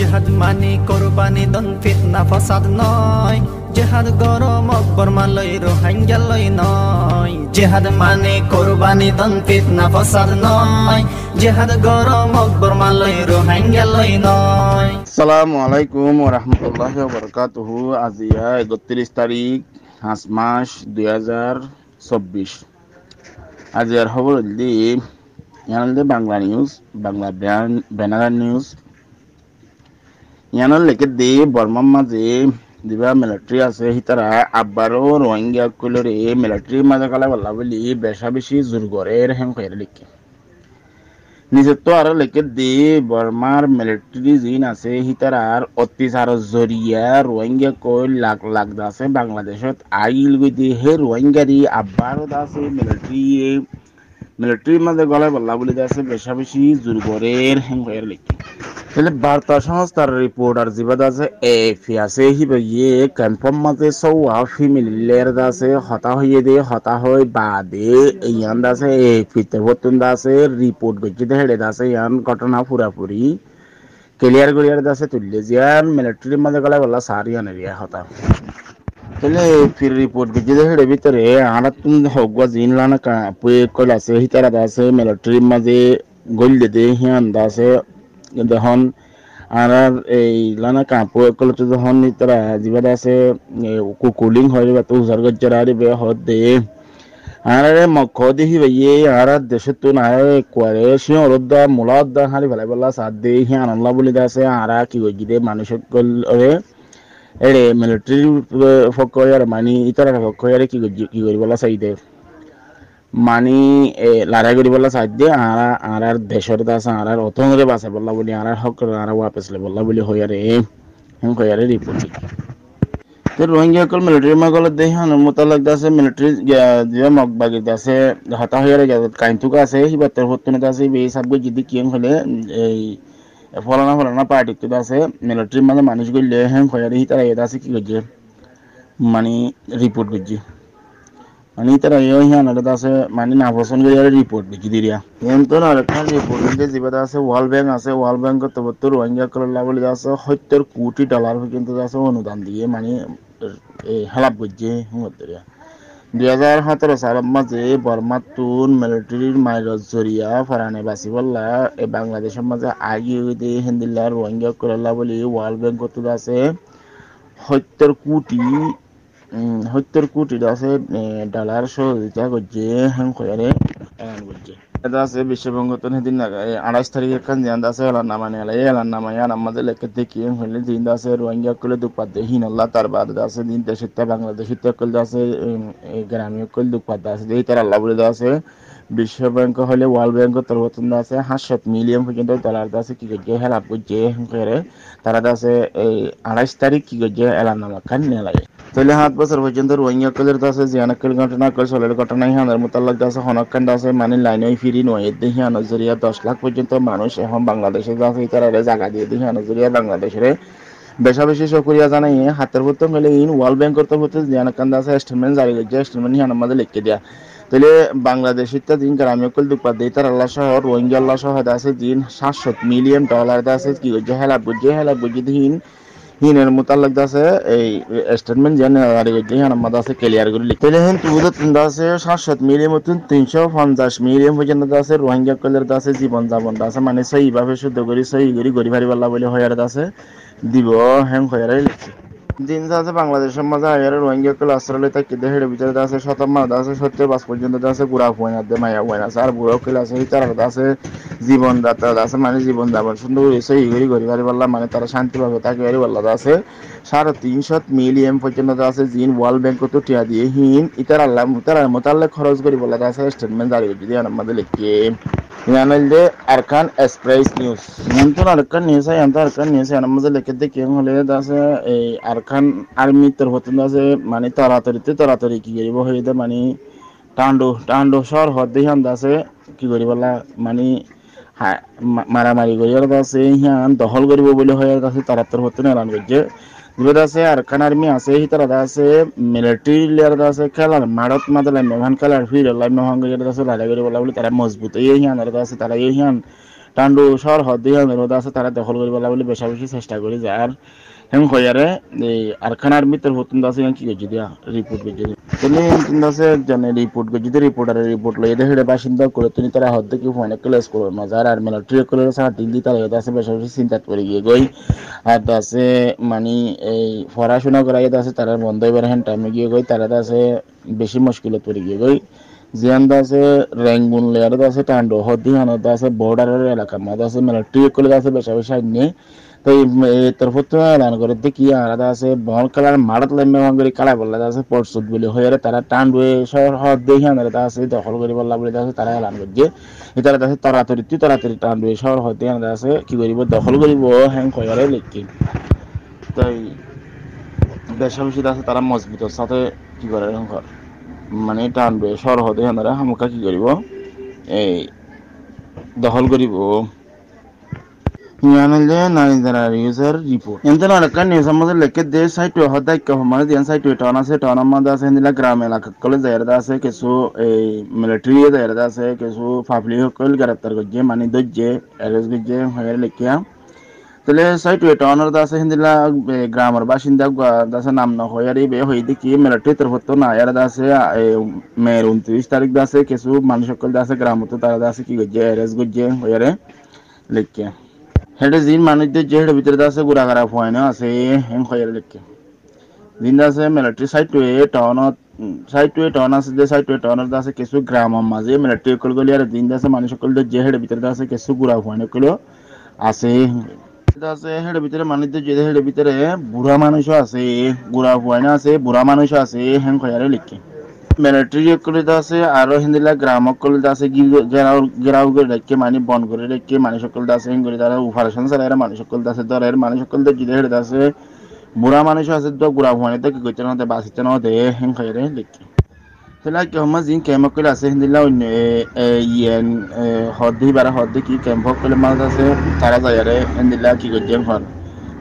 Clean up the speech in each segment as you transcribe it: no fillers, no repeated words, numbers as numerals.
জেহাদ মানি কোরবানি দন ফিতনা ফসাদ নয়, জেহাদ গরম অকবর মালয় রোহিঙ্গা লই নয়। জেহাদ মানি কোরবানি দন ফিতনা ফসাদ নয়, জেহাদ গরম অকবর মালয় রোহিঙ্গা লই নয়। আসসালামু আলাইকুম ওয়া রাহমাতুল্লাহি ওয়া বারাকাতুহু। আজিয়া ৩১ তারিখ ৫ মাস ২০২৪। আজিয়ার খবর হলি ইয়ানলে Bangla news, Bangla banner news. ইয়ানোর লেখে দে বর্মার মাঝে দিবা মিলিটারি আছে হিতারা আব্বারও রোহিঙ্গা কইলরে মিলিটারির মাঝে কালা বলা বলি বেশা বেশি জোর করে হেম কইরে লিখে নিজের তো আরো লেখে দে বর্মার মিলিটারি জিন আছে হিতারার অত্যাচার জরিয়া রোহিঙ্গা কই লাখ লাখ আছে বাংলাদেশত আইল গই দে হে রোহিঙ্গারি আব্বারও আছে মিলিটারির মাঝে গলায় বলা বলি আছে বেশা বেশি জোর করে হেম কইরে লিখে। তাহলে বার্তা সংস্থার রিপোর্টার জিবাদ আছে এফি আছে হিবে ইয়ে কনফার্ম মাঝে সৌয়া ফিমিলিয়ার আছে হতা হইয়ে দে হতা হয় বাদে ইয়ান আছে এফিতে বতুন আছে রিপোর্ট গজি হেডে আছে ইয়ান ঘটনা পুরাপুরি ক্লিয়ার করিয়ার আছে তুললে জিয়ান মিলিটারির মাঝে গলা বলা সারিয়ান এরিয়া হতা। তাহলে ফির রিপোর্ট গজি হেডে ভিতরে আর তুমি হগবা জিন লানা কা পুয়ে কল আছে হিতারা আছে মিলিটারির মাঝে গললে দে হিয়ান আছে যখন আর এই লানা কাপড় একলতে যখন তারা জিবাদ আছে কুলিং হয় বা তো উজার গজ্জার আর বে হদ দে আর মক্ষ দেখি ভাইয়ে আর দেশে তো না কোয়ারে সিংহরদ্দা মুলাদ্দা হারি ভালাই বলা সাদ দে হি আনল্লা বলি আছে আর কি গজি দে মানুষ সকলে এরে মিলিটারি পক্ষ আর মানি ইতারা পক্ষ আর কি গজি কি করি বলা চাই দে মানি লড়াই করি বলা সাহায্য আর দেশের দাস আর অতরে বাসা বললা বলি আর হক আর ওয়াপসলে বললা বলি হইয়ারে হেম কইয়ারে রিপোর্ট তো রোহিঙ্গা কল মিলিটারি মাগল দেহান মোতালাক দাসে মিলিটারি যে মগবাগি দাসে হতা হইয়ারে কাইন্তুক আছে হিবাতের হতনে দাসে বে সাবগো যদি কিং হলে এই ফলানা পার্টি তো দাসে মিলিটারি মানে মানুষ গইলে হেম কইয়ারে হিতারা এ দাসে কি গজে মানে রিপোর্ট গজি মানে তারা ইহান আছে মানে না পছন্দ করে রিপোর্ট দেখি দিয়া এমন আর একটা রিপোর্ট যেটা আছে ওয়ার্ল্ড ব্যাংক আছে ওয়ার্ল্ড ব্যাংক তো রোহিঙ্গা করলা বলে আছে $70 কোটি পর্যন্ত আছে অনুদান দিয়ে মানে হেলাপ করছে হিমতরিয়া 2017 সালের মাঝে বর্মাতুন মিলিটারির মাইরজ জরিয়া ফরানে বাসি বললা এই বাংলাদেশের মাঝে আগে হিন্দিল্লা রোহিঙ্গা করলা বলে ওয়ার্ল্ড ব্যাংক তো আছে 70 কোটি আছে ডলার সহযোগিতা করছে হ্যাং কয়ারে এলান করছে এটা আছে বিশ্ববঙ্গতন সেদিন 28 তারিখে কান জান আছে এলান নামানে এলান নামায় আমাদের লেখা দেখি হইলে দিন আছে রোহিঙ্গা কলে দুপাত হিন আল্লাহ তার বাদ আছে দিন দেশে বাংলাদেশে কল আছে গ্রামীয় কল দুপাত আছে এই তার আল্লাহ বলে আছে বিশ্ব ব্যাংক হলে ওয়ার্ল্ড ব্যাংক তরবতন আছে 500 মিলিয়ন পর্যন্ত ডলার আছে কি করছে হেলাপ করছে করে তারা আছে এই 28 তারিখ কি করছে এলান নামা খান নিয়ে লাগে। তাহলে 7 বছর পর্যন্ত রোহিঙ্গা কলের আছে জিয়ানাকল ঘটনা কল চলের ঘটনা হিয়ানের মোতাল্লাক আছে হনকান্ড আছে মানে লাইনে ফিরি নয় দেহিয়া নজরিয়া 10 লাখ পর্যন্ত মানুষ এখন বাংলাদেশে আছে তারা জায়গা দিয়ে দেহিয়া নজরিয়া বাংলাদেশের বেশা বেশি সক্রিয়া জানাই হাতের ভর্তি হলে ইন ওয়ার্ল্ড ব্যাংক করতে হচ্ছে জিয়ানাকান্ড আছে স্টেটমেন্ট জারি করছে স্টেটমেন্ট হিয়ান আমাদের লিখে দেয়া। তাহলে বাংলাদেশের দিন গ্রামীয় কল দুপাত দিয়ে তার আল্লাহ শহর রোহিঙ্গা আল্লাহ শহর আছে দিন $700 মিলিয়ন আছে কি করছে হেলাপ বুঝে দিন হিনের মোতাল্লাক আছে এই স্টেটমেন্ট জারি করছে হিয়ান আমাদের আছে ক্লিয়ার করে লিখতে হেন তুদত আছে 700 মিলিয়ন মতন 350 মিলিয়ন পর্যন্ত আছে রোহিঙ্গা কলের আছে জীবন যাপন আছে মানে সেইভাবে শুদ্ধ করি সই করি গরিব হারি পাল্লা বলে হয়ার আছে দিব হ্যাং হয়ারে লিখছে দিন আছে বাংলাদেশের মাঝে আয়ার রোহিঙ্গা কল আশ্রয় থাকি দেহের ভিতরে আছে শতমান আছে 70 পর্যন্ত আছে বুড়া ফোন আছে মায়া ফোন আছে আর বুড়ো কল আছে তার আছে জীবনদাতা আছে মানে জীবন যাপন সুন্দর সই করি গরিব হারি পাল্লা মানে তারা শান্তিভাবে থাকে হারি পাল্লা আছে 350 মিলিয়ন পর্যন্ত আছে জিন ওয়ার্ল্ড ব্যাংক তো টিয়া দিয়ে হিন ইতার আল্লাহ তার মোতাল্লাক খরচ করি বলা আছে স্টেটমেন্ট জারি করে দিয়ে আমাদের লিখে ইয়ানলদে আরকান এক্সপ্রেস নিউজ মন্তন আরকান নিউজ আরকান নিউজ আমাদের লিখে দেখি হলে আছে এই আরকান আর্মি তরফতন আছে মানে তাড়াতাড়ি কি করিব হইতে মানে টান্ডো শহর হতে হিয়ান আছে কি করি বলা মানে মারামারি করি আছে হিয়ান দখল করিব বলে হয় আছে তারা তরফতন এলান করছে যেটা আছে আরকান আর্মি আছে তারা আছে মিলিটারি লেয়ার আছে খেলার মারত মাদলা মেহান খেলার ফির লাই মেহান আছে লড়াই করে বলা বলে তারা মজবুত এই হিয়ান আছে তারা এই হিয়ান টান্ডু শহর হদ্দি রোদ আছে তারা দখল করি বলা বলে বেশা বেশি চেষ্টা করি যায় আর হেম হইয়ারে এই আরখানার ভিতর হতুন আছে কি করছি দিয়া রিপোর্ট করছি তুমি কিন্তু আছে জানে রিপোর্ট করছি রিপোর্টারের রিপোর্ট লই এটা হেডে বাসিন্দা করে তুমি তারা হদ্দি কি ফোনে ক্লাস করো মজার আর মিলিটারি করে সারা দিল্লি তারা এটা আছে বেশা বেশি চিন্তা করে গিয়ে গই আর আছে মানে এই পড়াশোনা করা এটা আছে তারা বন্ধ এবার হ্যান্ড টাইমে গিয়ে গই তারা আছে বেশি মুশকিলত পড়ে গিয়ে গই জিয়ান আছে র্যাঙ্গুন লেয়ার আছে টান্ডো হদ্দি হানত আছে বর্ডারের এলাকার মধ্যে আছে মিলিটারি করে আছে বেশা বেশি আইনে তো এই তরফত এলান করে দেখি আলাদা আছে বল কালার মারাত লেমে ভাঙ্গরি কালা বললা আছে পরশুত বলে হয়ে তারা টান্ডুয়ে শহর হদ্দি হানত আছে দখল করে বললা বলে আছে তারা এলান করছে এটার আছে তাড়াতাড়ি টান্ডুয়ে শহর হদ্দি হানত আছে কি করিব দখল করিব হ্যাং কয়ারে লিখি তাই বেশা বেশি আছে তারা মজবুতের সাথে কি করে মানে টানবে শহর হতে আমরা হামকা কি করিব এই দখল করিব ইয়ানলে নাইজারা ইউজার রিপোর্ট এনতে না কান নিউজ আমাদের লেখে দে সাইট হদাই কে মানে দিন সাইট টানা আছে টানা মাদা আছে নিলা গ্রাম এলাকা কলে জায়গা আছে কিছু এই মিলিটারি জায়গা আছে কিছু পাবলিক কল গ্রেপ্তার করছে মানে দজ্জে অ্যারেস্ট করছে হয়ে লেখিয়া তাহলে সাইট টানার দাসে হিন্দিলা গ্রামের বাসিন্দা দাসে নাম না হয় আর বে হই দেখি মিলিটারি তরফত না আর দাসে মের 29 তারিখ দাসে কিছু মানুষ সকল দাসে গ্রামত তারা দাসে কি করছে অ্যারেস্ট করছে হয়ে লেখিয়া হেডে জিন মানুষদের যে হেডে ভিতরে আছে গুড়াগাড়া ফয়না আছে হেন খয়ের লেখকে জিন আছে মিলিটারি সাইড টু টাউন আছে যে সাইড টু টাউনের আছে কিছু গ্রামের মাঝে মিলিটারি কল গলি আর জিন আছে মানুষ সকল যে হেডে ভিতরে আছে কিছু গুড়া ফয়না কল আছে আছে হেডে ভিতরে মানুষদের যে হেডে ভিতরে বুড়া মানুষও আছে গুড়া ফয়না আছে বুড়া মানুষও আছে হেন খয়ারে লেখকে মিলিটারি কলিত আছে আরো হিন্দিলা গ্রামক কলিত আছে গেরাও করে রেখে মানে বন করে রেখে মানুষ সকল আছে হিঙ্গরি তারা অপারেশন চালায় মানুষ সকল আছে ধরের মানুষ সকল জিদে হেডে আছে বুড়া মানুষ আছে তো গুড়া ভয় তো কি করছে না বাঁচিতে না দে হেং খাইরে লিখি তাহলে কি হমা জিন ক্যাম্প করে আছে হিন্দিলা অন্য ইয়েন হদ্দি বারা হদ্দি কি ক্যাম্প করে মাছ আছে তারা যায় রে হিন্দিলা কি করছে ঘর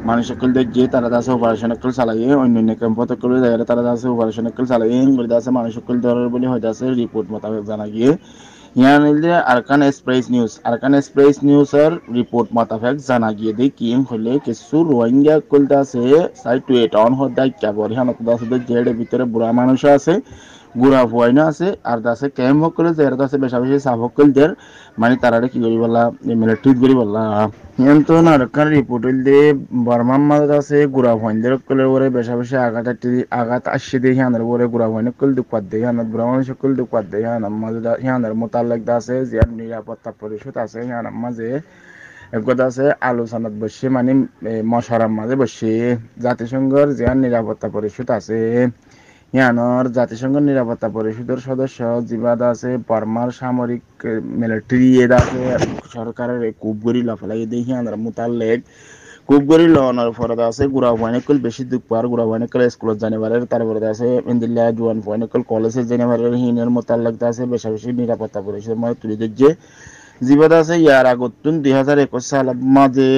মানুষ সকল যে তারা আছে অপারেশন একল চালাই অন্য ক্যাম্প করে যায় তারা আছে অপারেশন একল চালাই হিঙ্গরি আছে মানুষ সকল ধরার বলে হয়তো আছে রিপোর্ট মোতাবেক জানা গিয়ে ইয়ানিলে আরকান এক্সপ্রেস নিউজের রিপোর্ট মোতাবেক জানা গিয়ে দে কি হলে কিছু রোহিঙ্গা কলতে আছে সাইট টু এট অন হদাই কেবর হানত আছে জেডের ভিতরে বুড়া মানুষ আছে গুড়া ফুয়াইনা আছে আর আছে ক্যাম্প হকলে যারা আছে বেশা বেশি সাফ হকলদের মানে তারা কি করি বললা মিলিটারি করি বললা তো না আরকান রিপোর্ট হইলে বর্মার মাঝে আছে গুড়া ফুয়াইনদের কলের ওরে বেশা বেশি আঘাত আসছে দিয়ে হানের ওরে গুড়া ফুয়াইন কল দুপাত দিয়ে হানত বুড়া মানুষ কল দুপাত দিয়ে হানার মাঝে হানের মোতালেক আছে যে নিরাপত্তা পরিষদ আছে হানার মাঝে একগত আছে আলোচনাত বসে মানে মশারার মাঝে বসে জাতিসংঘের যে নিরাপত্তা পরিষদ আছে ইয়ানোর জাতিসংঘ নিরাপত্তা পরিষদের সদস্য জিবাদ আছে বর্মার সামরিক মিলিটারি এদ আছে সরকারের কুবগরি লাফালাই দিয়ে ইয়ানোর মোতালেক কুবগরি লওয়ানোর ফরদ আছে গুড়া ভয়নকল বেশি দুপার গুড়া ভয়নকল স্কুলত জানিবারের তারপরে আছে ইন্দিল্লা জুয়ান ভয়নকল কলেজে জানিবারের হিনের মোতালেক আছে বেশি বেশি নিরাপত্তা পরিষদের মধ্যে তুলে দিচ্ছে জিবাদ আছে ইয়ার আগতুন 2021 সাল মাঝে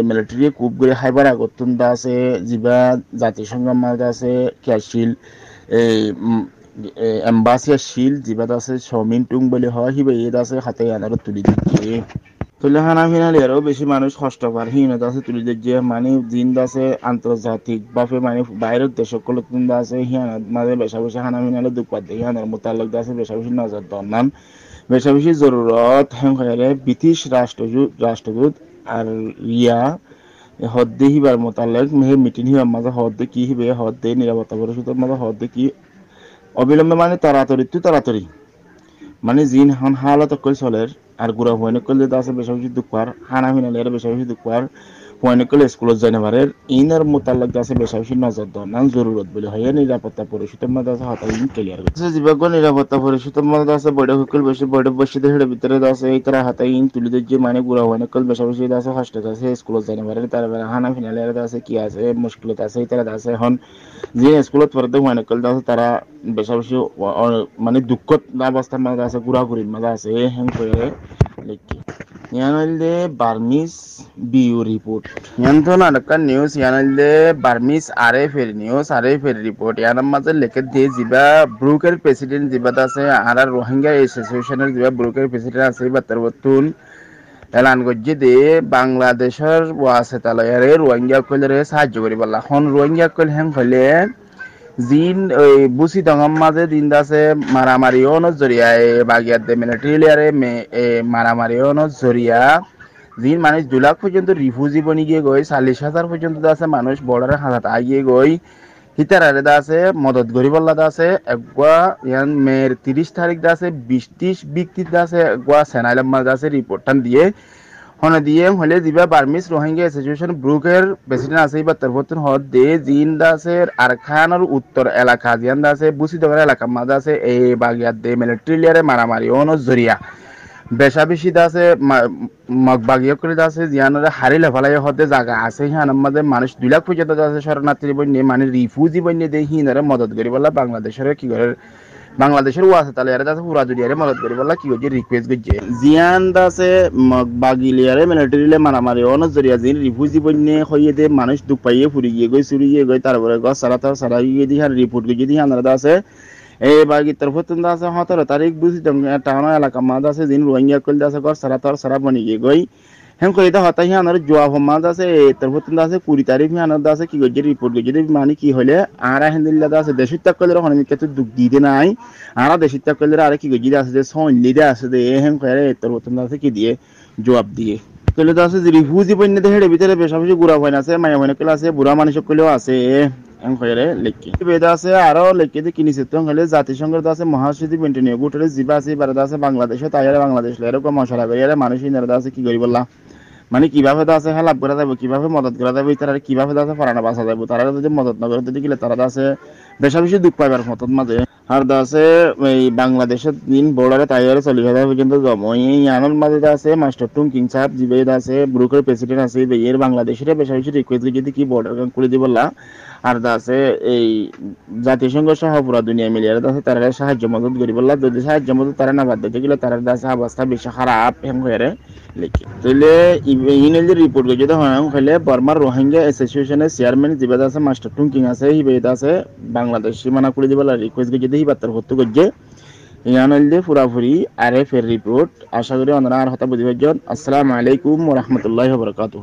মিলিটারি কুবগরি হাইবার আগতুন দা আছে জিবা জাতিসংঘ মাঝে আছে ক্যাশিল এই এম্বাসিয়া শিল জিবাদ আছে সমিন টুং বলে হয় হিবে এদ আছে হাতে আনার তুলি দিচ্ছে তুলে হানা ফিনালি আরো বেশি মানুষ কষ্ট পার হিনত আছে তুলি দিচ্ছে মানে জিন্দ আছে আন্তর্জাতিক ভাবে মানে বাইরের দেশ সকল আছে হিয়ানত মাঝে বেশা বেশি হানা ফিনালে দুপাত দিয়ে হিয়ানের মোতালেক আছে বেশা বেশি নজর দন্নান বেশা বেশি জরুরত হ্যাঁ ব্রিটিশ রাষ্ট্রদূত আর রিয়া হদ্দে হিবার মোতালেক মেহে মিটিং হিবার মাঝে হদ্দে কি হিবে হদ্দে নিরাপত্তা পরিষদের মাঝে হদ্দে কি অবিলম্বে মানে তাড়াতাড়ি মানে জিন হন হালত কল চলের আর গুড়া ভয়নে কল যেটা আছে বেশি বেশি দুপার হানা ফিনালের বেশি বেশি দুপার ভয়নে কল স্কুলত জানিবারের ইনার মোতালেক আছে বেশি বেশি নজর দনান জরুরত বলে হয় নিরাপত্তা পরিষদের মাঝে আছে হতাই ক্লিয়ার করছে জীবক নিরাপত্তা পরিষদের মাঝে আছে বড় হকল বেশি বড় বসে দেহের ভিতরে আছে এই তারা হাতাই তুলে দিচ্ছে মানে গুড়া ভয়নে কল বেশি বেশি আছে হস্টেল আছে স্কুলত জানিবারের তারপরে হানা ফিনালের আছে কি আছে মুশকিলত আছে এই তারা আছে এখন যে স্কুলত পড়তে ভয়নে কল আছে তারা বেশি বেশি মানে দুঃখত অবস্থার মাঝে আছে ঘোরাঘুরির মাঝে আছে হেন করে লিখি ইয়ানলে বার্মিস বিউ রিপোর্ট ইয়ানতো নাটকার নিউজ ইয়ানলে বার্মিস আরএফের রিপোর্ট ইয়ানার মাঝে লেখে দিয়ে যিবা ব্রুকের প্রেসিডেন্ট যিবা আছে আর রোহিঙ্গা অ্যাসোসিয়েশনের যিবা ব্রুকের প্রেসিডেন্ট আছে বা তার বর্তমান এলান গজ্জি দে বাংলাদেশের ওয়াসেতালয়ারে রোহিঙ্গা কইলে সাহায্য করি বললা হন রোহিঙ্গা কইল হেন হইলে জিন ওই বুসি দঙম মাঝে দিন দাসে মারামারি জরিয়া বাগিয়াত দে মিলিটারি লেয়ারে মারামারি জরিয়া জিন মানুষ 2 লাখ পর্যন্ত রিফিউজি বনি গিয়ে গই 40,000 পর্যন্ত আছে মানুষ বর্ডারের হাজাত আগিয়ে গই হিতারারে আছে মদত গরিবল্লা আছে একগা ইয়ান মের 30 তারিখ আছে 20-30 ব্যক্তি আছে একগা সেনাইলাম মাঝে আছে রিপোর্টটান দিয়ে হনে দিয়ে হলে দিবা বার্মিস রোহিঙ্গা অ্যাসোসিয়েশন ব্রুকের প্রেসিডেন্ট আছে বা তরফতন হদ দে জিন দাসে আরখানোর উত্তর এলাকা জিয়ান দাসে বুসিদগর এলাকা মাঝে আছে এই বাগিয়াত দে মিলিটারি লেয়ারে মারামারি জরিয়া বেশা বেশি দাসে মগবাগিয়া করে দাসে জিয়ানরে হারি লেফালাই হতে জায়গা আছে হিয়ানার মাঝে মানুষ 2 লাখ পর্যন্ত আছে শরণার্থী বন্যে মানে রিফিউজি বন্যে দে হিনারে মদত করি বলা বাংলাদেশের কি করে বাংলাদেশের ওয়াসে তাহলে এর দাসে পুরা জুড়িয়ারে মদত করি বলা কি হচ্ছে রিকোয়েস্ট করছে জিয়ান দাসে মগবাগিলিয়ারে মিলিটারিলে মারামারি জরিয়া জিন রিফিউজি বন্যে হইয়ে দে মানুষ দুঃখ পাইয়ে ফুরি গিয়ে গই চুরি গিয়ে গই তারপরে গছ সারা গিয়ে দিয়ে রিপোর্ট গিয়ে দিয়ে আনারা দাসে এই বাগি তরফতন আছে 17 তারিখ বুঝি টাউন এলাকা মাঝ আছে দিন রোহিঙ্গা কইল আছে ঘর সারা বনি গিয়ে গই হেন কই দা হতাই আনার জবাব মাঝ আছে তরফতন আছে 20 তারিখ আনার আছে কি গজে রিপোর্ট গজে মানে কি হইলে আর হেন্দিল্লা আছে দেশিত কইলে হন মিকে তো দুঃখ দিতে নাই আর দেশিত কইলে আর কি গজে আছে যে সনলিদে আছে দে হেন কইরে তরফতন আছে কি দিয়ে জবাব দিয়ে কইলে তো আছে যে রিফিউজি বন্যে দেহের ভিতরে বেশা বেশি গুড়া হয় না আছে মায়া হয় না কইলে আছে বুড়া মানুষ কইলেও আছে এনকয়ারে লেখি বেদা আছে আরো লেখি দি কিনিছে তো হলে জাতিসংঘের আছে মহাসচিব বেন্টনিও গুটরে জিবা আছে বারদা আছে বাংলাদেশে তাইরে বাংলাদেশ এরকম মশলা বেরিয়ে মানুষ ইনারদা আছে কি করি বললা মানে কিভাবে আছে হেল্প করা যাবে কিভাবে মদত করা যাবে তারা কিভাবে আছে ফরানা বাঁচা যাবে তারা যদি মদত না করে দিলে তারা আছে বেশা বেশি দুঃখ পাইবার মতন মাঝে আর আছে এই বাংলাদেশের দিন বর্ডারে তাইয়ারে 40,000 পর্যন্ত জমই আনন্দ মাঝে আছে মাস্টার টুং কিং সাহেব জিবেদ আছে ব্রুকের প্রেসিডেন্ট আছে এর বাংলাদেশের বেশা বেশি রিকোয়েস্ট যদি কি বর্ডার করে দিবলা আর আছে এই জাতিসংঘ সহ পুরা দুনিয়া মিলিয়ে আছে তারা সাহায্য মদত করি বললা যদি সাহায্য মদত তারা না বাদ দিতে গেলে তারা আছে অবস্থা বেশি খারাপ হেন হয়ে লিখি তাহলে ইমেল রিপোর্ট যদি হয় হলে বর্মার রোহিঙ্গা অ্যাসোসিয়েশনের চেয়ারম্যান জিবেদ আছে মাস্টার টুং কিং আছে হিবেদ আছে বাংলাদেশ সীমানা করে দিবলা রিকোয়েস্ট যদি হিবাত্তার হতে করছে ইয়ানলদে পুরাপুরি আরএফ এর রিপোর্ট আশা করি ওনারা আর হতা বুঝিবার জন আসসালামু আলাইকুম ওয়া রাহমাতুল্লাহি ওয়া বারাকাতুহু।